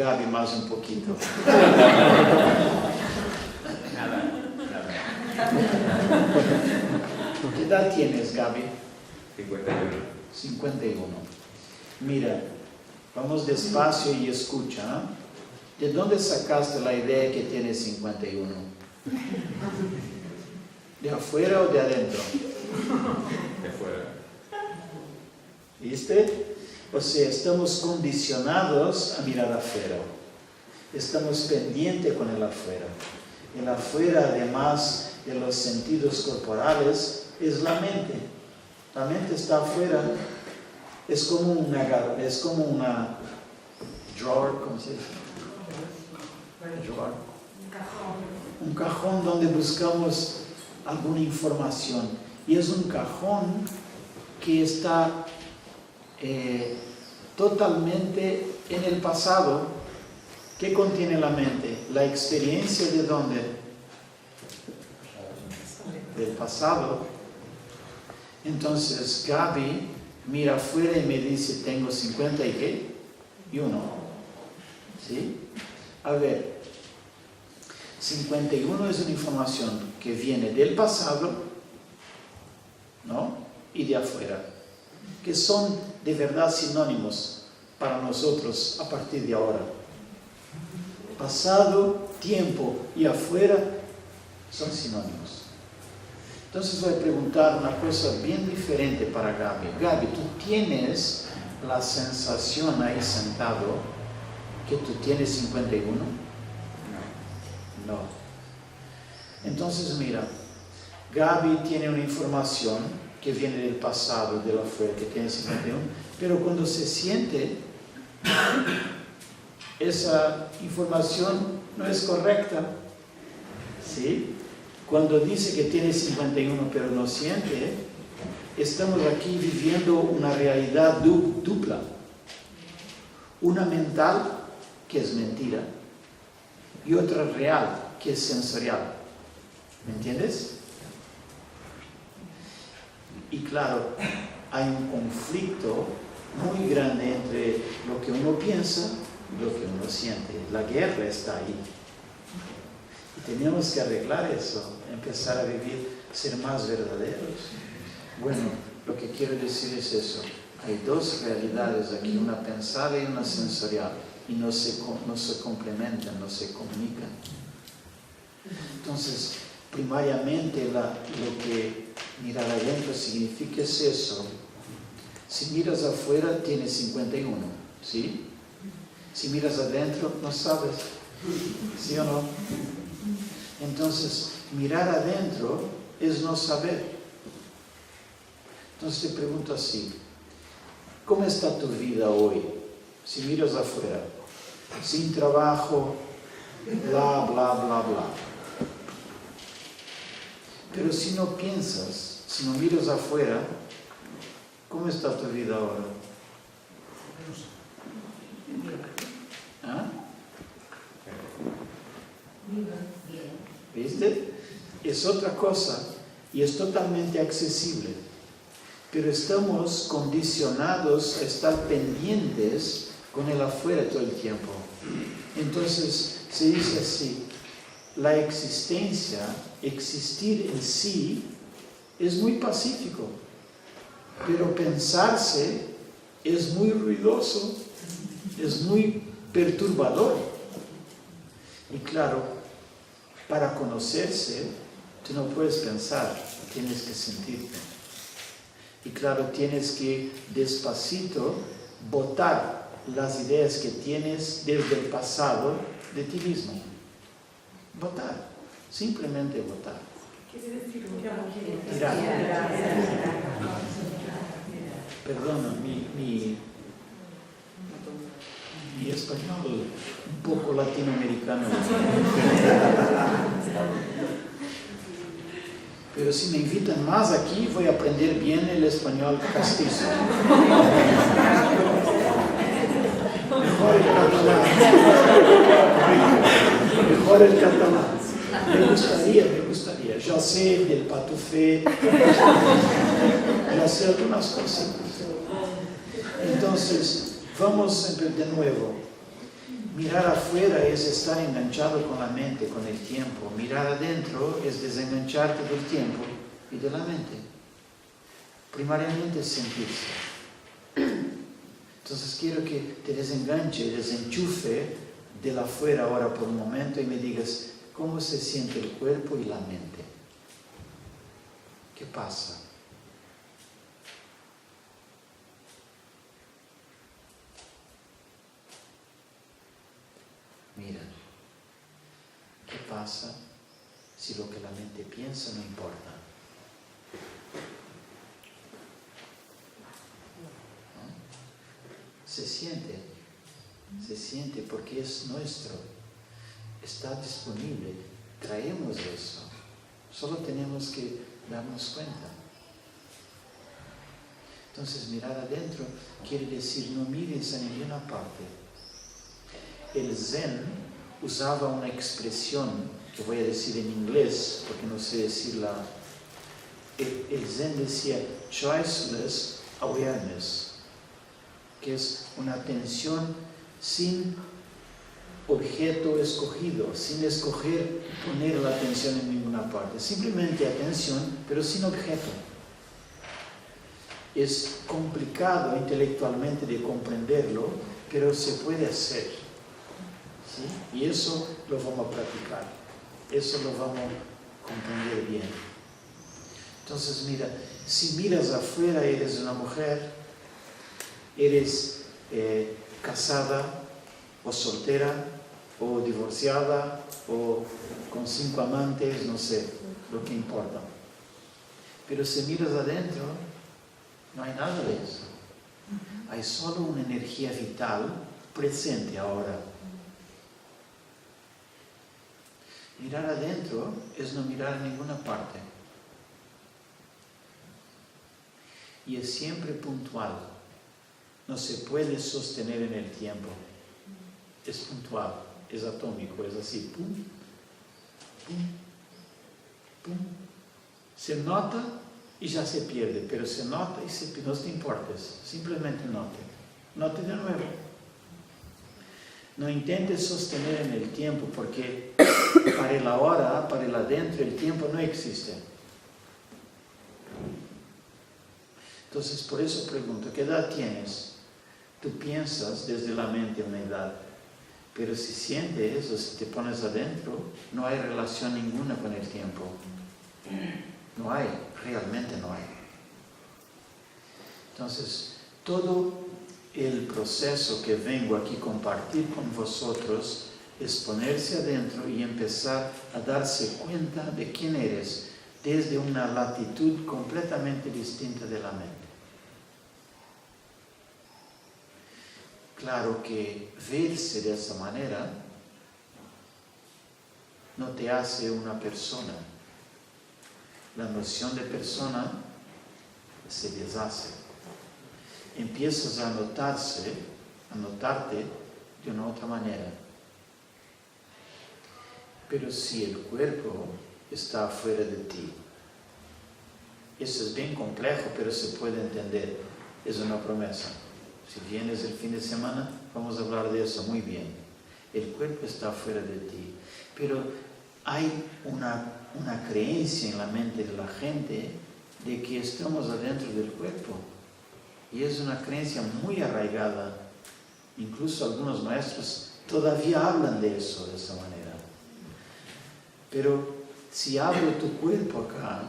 Gaby más un poquito. Nada. ¿Qué edad tienes, Gaby? 51. 51. Mira, vamos despacio y escucha. ¿De dónde sacaste la idea que tienes 51? ¿De afuera o de adentro? De fuera. ¿Viste? O sea, estamos condicionados a mirar afuera. Estamos pendientes con el afuera. El afuera, además de los sentidos corporales, es la mente. La mente está afuera. Es como una drawer, ¿cómo se dice? Drawer. Un cajón donde buscamos alguna información. Y es un cajón que está totalmente en el pasado. ¿Qué contiene la mente? La experiencia de dónde? Del pasado. Entonces Gaby mira afuera y me dice, tengo 50 y qué? Y uno. ¿Sí? A ver, 51 es una información que viene del pasado, ¿no? Y de afuera, que son de verdad sinónimos para nosotros a partir de ahora. Pasado, tiempo y afuera son sinónimos. Entonces voy a preguntar una cosa bien diferente para Gaby. Gaby, ¿tú tienes la sensación ahí sentado que tú tienes 51? No. Entonces mira, Gaby tiene una información que viene del pasado, de la afuera, que tiene 51, pero cuando se siente, esa información no es correcta. ¿Sí? Cuando dice que tiene 51 pero no siente, estamos aquí viviendo una realidad dupla. Una mental, que es mentira, y otra real, que es sensorial. ¿Me entiendes? Y claro, hay un conflicto muy grande entre lo que uno piensa y lo que uno siente. La guerra está ahí. Y tenemos que arreglar eso, empezar a vivir, ser más verdaderos. Bueno, lo que quiero decir es eso. Hay dos realidades aquí, una pensada y una sensorial. Y no se complementan, no se comunican. Entonces, primariamente lo que mirar adentro significa es eso. Si miras afuera, tienes 51, ¿sí? Si miras adentro, no sabes, ¿sí o no? Entonces, mirar adentro es no saber. Entonces te pregunto así, ¿cómo está tu vida hoy? Si miras afuera, sin trabajo, bla, bla, bla, bla. Pero si no piensas, si no miras afuera, ¿cómo está tu vida ahora? ¿Ah? ¿Viste? Es otra cosa y es totalmente accesible. Pero estamos condicionados a estar pendientes con el afuera todo el tiempo. Entonces se dice así, la existencia, existir en sí, es muy pacífico, pero pensarse es muy ruidoso, es muy perturbador. Y claro, para conocerse, tú no puedes pensar, tienes que sentirte. Y claro, tienes que despacito botar las ideas que tienes desde el pasado de ti mismo. Votar, simplemente votar. Tirar. Perdona, mi español un poco latinoamericano. Pero si me invitan más aquí, voy a aprender bien el español castizo. Mejor el catalán. Mejor el catalán. Me gustaría. Ya sé del patufé. Ya sé algunas cosas. Entonces, vamos de nuevo. Mirar afuera es estar enganchado con la mente, con el tiempo. Mirar adentro es desengancharte del tiempo y de la mente. Primariamente es sentirse. Entonces quiero que te desenganche, desenchufe del afuera ahora por un momento y me digas cómo se siente el cuerpo y la mente. ¿Qué pasa? Mira, ¿qué pasa si lo que la mente piensa no importa? ¿No? Se siente porque es nuestro, está disponible, traemos eso, solo tenemos que darnos cuenta. Entonces mirar adentro quiere decir no mires a ninguna parte. El Zen usaba una expresión que voy a decir en inglés porque no sé decirla. El Zen decía choiceless awareness, que es una atención sin objeto escogido, sin escoger poner la atención en ninguna parte, simplemente atención, pero sin objeto. Es complicado intelectualmente de comprenderlo, pero se puede hacer, ¿sí? Y eso lo vamos a practicar, eso lo vamos a comprender bien. Entonces mira, si miras afuera eres una mujer, eres casada o soltera o divorciada o con 5 amantes, no sé, lo que importa. Pero si miras adentro, no hay nada de eso. Hay solo una energía vital presente ahora. Mirar adentro es no mirar a ninguna parte. Y es siempre puntual. No se puede sostener en el tiempo. Es puntual, es atómico, es así. Pum, pum, pum. Se nota y ya se pierde, pero se nota y se pierde. No te importes, simplemente note. Note de nuevo. No intentes sostener en el tiempo porque para el ahora, para el adentro, el tiempo no existe. Entonces, por eso pregunto, ¿qué edad tienes? Tú piensas desde la mente una edad, pero si sientes o si te pones adentro, no hay relación ninguna con el tiempo. No hay, realmente no hay. Entonces, todo el proceso que vengo aquí a compartir con vosotros es ponerse adentro y empezar a darse cuenta de quién eres desde una latitud completamente distinta de la mente. Claro que verse de esa manera no te hace una persona. La noción de persona se deshace. Empiezas a notarte de una otra manera. Pero si el cuerpo está afuera de ti, eso es bien complejo, pero se puede entender. Es una promesa. Si vienes el fin de semana, vamos a hablar de eso muy bien. El cuerpo está fuera de ti. Pero hay una creencia en la mente de la gente de que estamos adentro del cuerpo. Y es una creencia muy arraigada. Incluso algunos maestros todavía hablan de eso de esa manera. Pero si abro tu cuerpo acá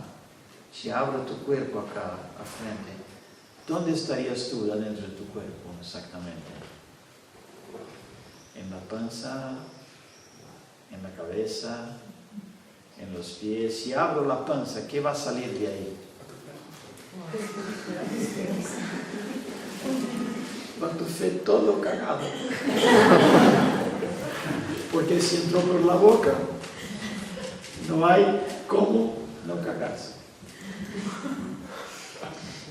a frente, ¿dónde estarías tú dentro de tu cuerpo exactamente? ¿En la panza? ¿En la cabeza? ¿En los pies? Si abro la panza, ¿qué va a salir de ahí? Con tu fe todo cagado. Porque si entró por la boca, no hay cómo no cagarse.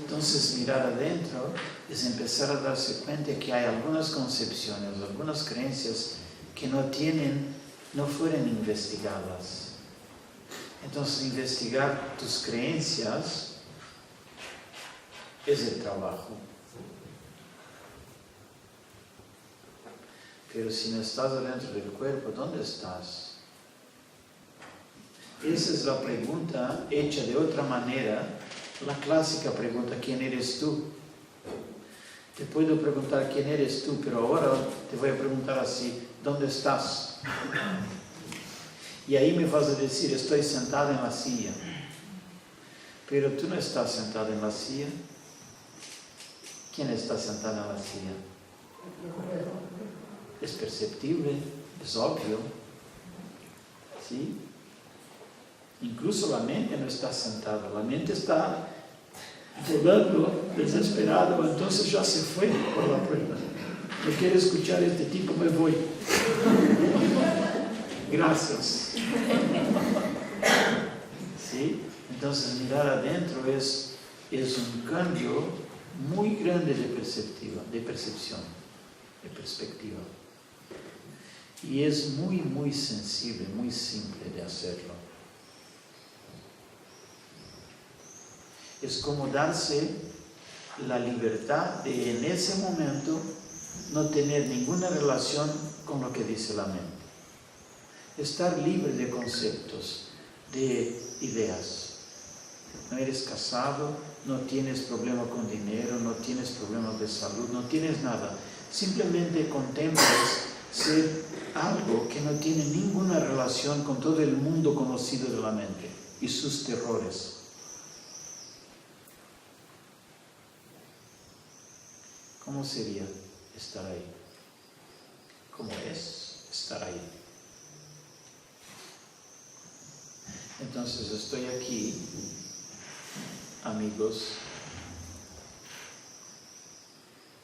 Entonces mirar adentro es empezar a darse cuenta que hay algunas concepciones, algunas creencias que no fueron investigadas. Entonces investigar tus creencias es el trabajo. Pero si no estás dentro del cuerpo, ¿dónde estás? Esa es la pregunta hecha de otra manera, la clásica pregunta, ¿quién eres tú? Te puedo preguntar quién eres tú, pero ahora te voy a preguntar así, ¿dónde estás? Y ahí me vas a decir, estoy sentada en la silla. Pero tú no estás sentada en la silla. ¿Quién está sentada en la silla? Es perceptible, es obvio. ¿Sí? Incluso la mente no está sentada, la mente está volando, desesperado, entonces ya se fue por la puerta. No quiero escuchar a este tipo, me voy. Gracias. ¿Sí? Entonces mirar adentro es un cambio muy grande de perspectiva. Y es muy, muy sensible, muy simple de hacerlo. Es como darse la libertad de en ese momento no tener ninguna relación con lo que dice la mente. Estar libre de conceptos, de ideas. No eres casado, no tienes problema con dinero, no tienes problemas de salud, no tienes nada. Simplemente contemplas ser algo que no tiene ninguna relación con todo el mundo conocido de la mente y sus terrores. ¿Cómo sería estar ahí? ¿Cómo es estar ahí? Entonces estoy aquí, amigos,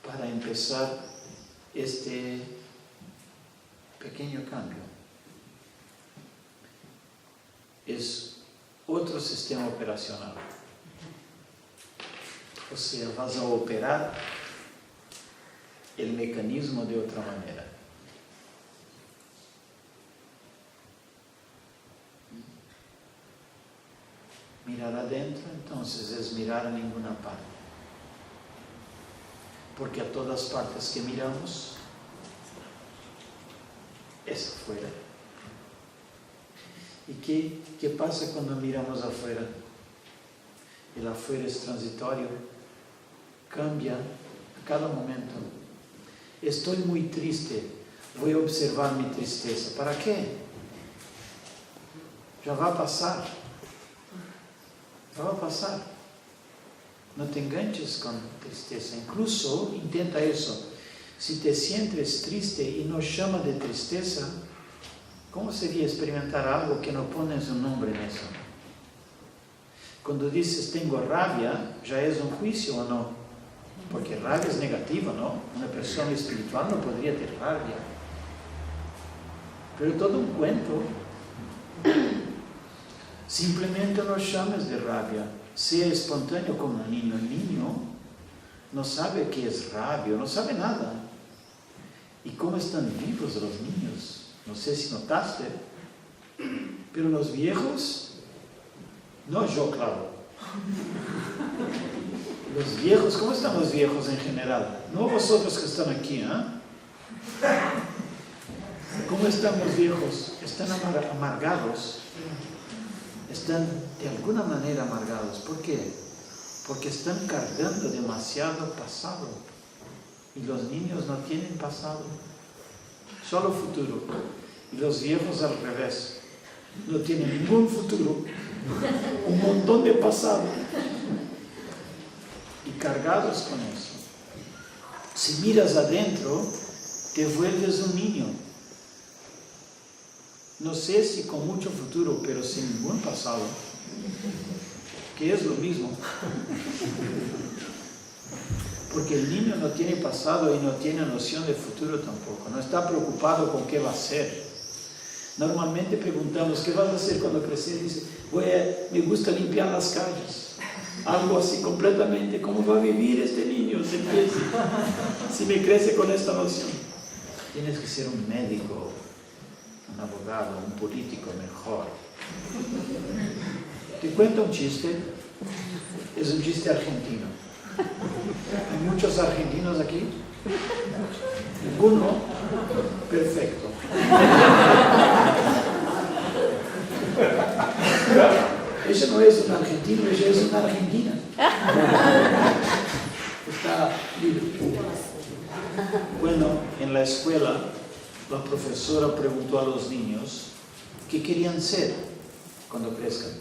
para empezar este pequeño cambio. Es otro sistema operacional. O sea, vas a operar el mecanismo de otra manera. Mirar adentro, entonces, es mirar a ninguna parte. Porque a todas partes que miramos, es afuera. ¿Y qué pasa cuando miramos afuera? El afuera es transitorio, cambia a cada momento. Estoy muy triste, voy a observar mi tristeza. ¿Para qué? Ya va a pasar. Ya va a pasar. No te enganches con tristeza. Incluso intenta eso. Si te sientes triste y no llama de tristeza, ¿cómo sería experimentar algo que no pones un nombre en eso? Cuando dices tengo rabia, ¿ya es un juicio o no? Porque rabia es negativa, ¿no? Una persona espiritual no podría tener rabia. Pero todo un cuento. Simplemente no llames de rabia. Sea espontáneo como un niño. El niño no sabe qué es rabia, no sabe nada. ¿Y cómo están vivos los niños? No sé si notaste. Pero los viejos, no yo, claro. Los viejos, ¿cómo están los viejos en general? No vosotros que están aquí, ¿eh? ¿Cómo están los viejos? Están amargados. Están de alguna manera amargados. ¿Por qué? Porque están cargando demasiado pasado. Y los niños no tienen pasado, solo futuro. Y los viejos al revés. No tienen ningún futuro, un montón de pasado. Y cargados con eso. Si miras adentro, te vuelves un niño. No sé si con mucho futuro, pero sin ningún pasado, que es lo mismo. Porque el niño no tiene pasado y no tiene noción de futuro tampoco. No está preocupado con qué va a ser. Normalmente preguntamos, ¿qué vas a hacer cuando creces? Dice, me gusta limpiar las calles. Algo así completamente, ¿cómo va a vivir este niño si me crece con esta noción? Tienes que ser un médico, un abogado, un político mejor. Te cuento un chiste, es un chiste argentino. ¿Hay muchos argentinos aquí? Ninguno. Perfecto. Ella no es un argentino, ella es una argentina. Está libre. Bueno, en la escuela, la profesora preguntó a los niños qué querían ser cuando crezcan.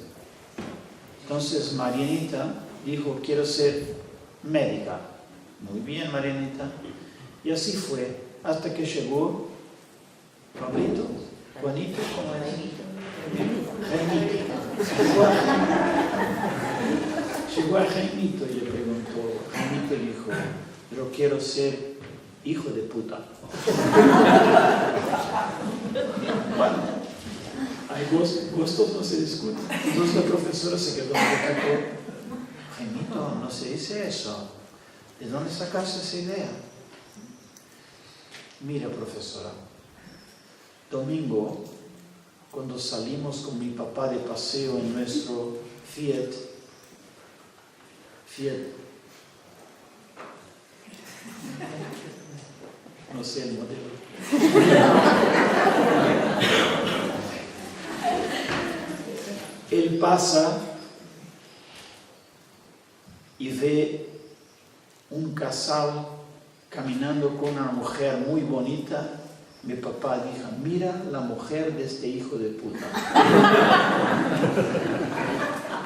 Entonces Marianita dijo, quiero ser médica. Muy bien, Marianita. Y así fue, hasta que llegó Pablito, Juanito, ¿cómo es? Jaimito. Llegó a Jaimito y le preguntó, Jaimito dijo, pero quiero ser hijo de puta. Bueno, hay gustos no se discuten. Entonces la profesora se quedó con Jaimito, no se dice eso. ¿De dónde sacaste esa idea? Mira, profesora, domingo, cuando salimos con mi papá de paseo en nuestro Fiat, no sé el modelo. Él pasa y ve un casal caminando con una mujer muy bonita. Mi papá dijo, mira la mujer de este hijo de puta.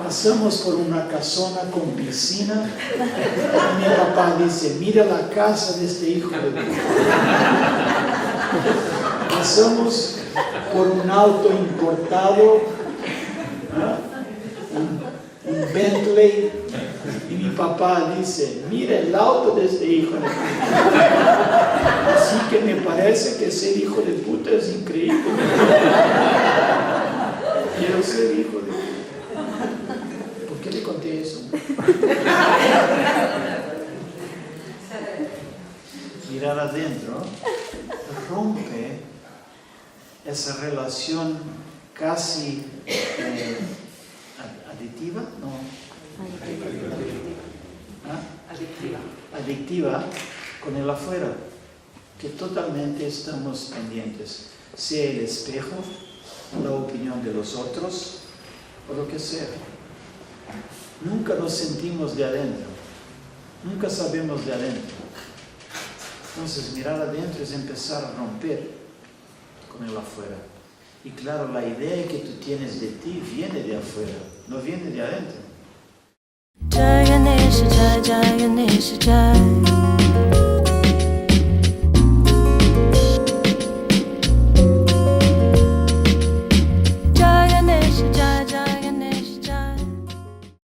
Pasamos por una casona con piscina y mi papá dice, mira la casa de este hijo de puta. Pasamos por un auto importado, un Bentley, y mi papá dice, mira el auto de este hijo de puta. Así que me parece que ser hijo de puta es increíble. Quiero ser hijo de puta. ¿Por qué le conté eso? Mirar adentro rompe esa relación casi aditiva, ¿no? Adictiva con el afuera, que totalmente estamos pendientes, sea el espejo, la opinión de los otros o lo que sea. Nunca nos sentimos de adentro, nunca sabemos de adentro. Entonces mirar adentro es empezar a romper con el afuera. Y claro, la idea que tú tienes de ti viene de afuera, no viene de adentro.